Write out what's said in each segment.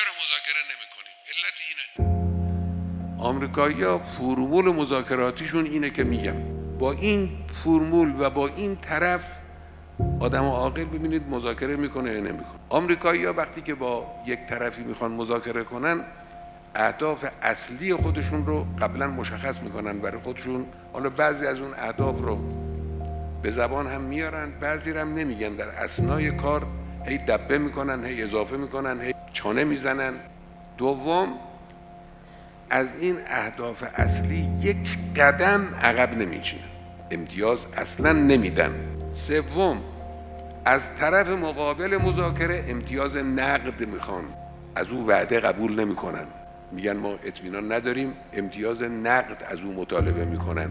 چرا مذاکره نمی‌کنیم؟ علت اینه. آمریکایی‌ها فرمول مذاکراتیشون اینه که میگم با این فرمول و با این طرف آدم عاقل ببینید مذاکره میکنه یا نمیکنه. آمریکایی‌ها وقتی که با یک طرفی میخوان مذاکره کنن اهداف اصلی خودشون رو قبلا مشخص میکنن برای خودشون. حالا بعضی از اون اهداف رو به زبان هم میارن، بعضی هم نمیگن، در اثنای کار هی دبه میکنن، هی اضافه میکنن، هی چانه میزنن. دوم، از این اهداف اصلی یک قدم عقب نمیچینن، امتیاز اصلا نمیدن. سوم، از طرف مقابل مذاکره امتیاز نقد میخوان، از او وعده قبول نمیکنن، میگن ما اطمینان نداریم، امتیاز نقد از او مطالبه میکنن.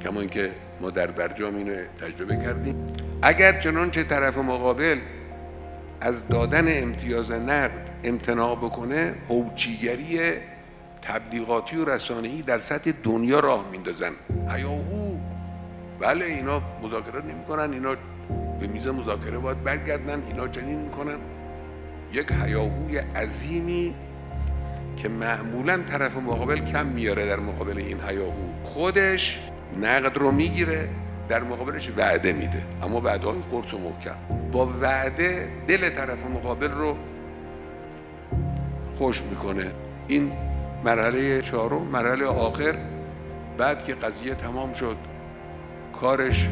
کما اینکه ما در برجام اینو تجربه کردیم. اگر چنانچه طرف مقابل از دادن امتیاز نقد امتناع بکنه، هوچیگری تبلیغاتی و رسانه‌ای در سطح دنیا راه میندازن. هیاهو، بله اینا مذاکره نمیکنن، اینا به میز مذاکره باید برگردن، اینا چنین میکنن. یک هیاهوی عظیمی که معمولا طرف مقابل کم میاره در مقابل این هیاهو. خودش نقد رو میگیره، در مقابلش وعده میده، اما وعده های قرص و محکم. با وعده دل طرف مقابل رو خوش میکنه. این مرحله چهارم، مرحله آخر، بعد که قضیه تمام شد، کارش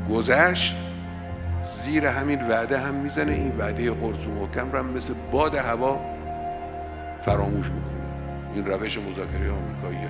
گذشت، زیر همین وعده هم میزنه، این وعده قرص و محکم رو هم مثل باد هوا فراموش میکنه. این روش مذاکره آمریکاییه.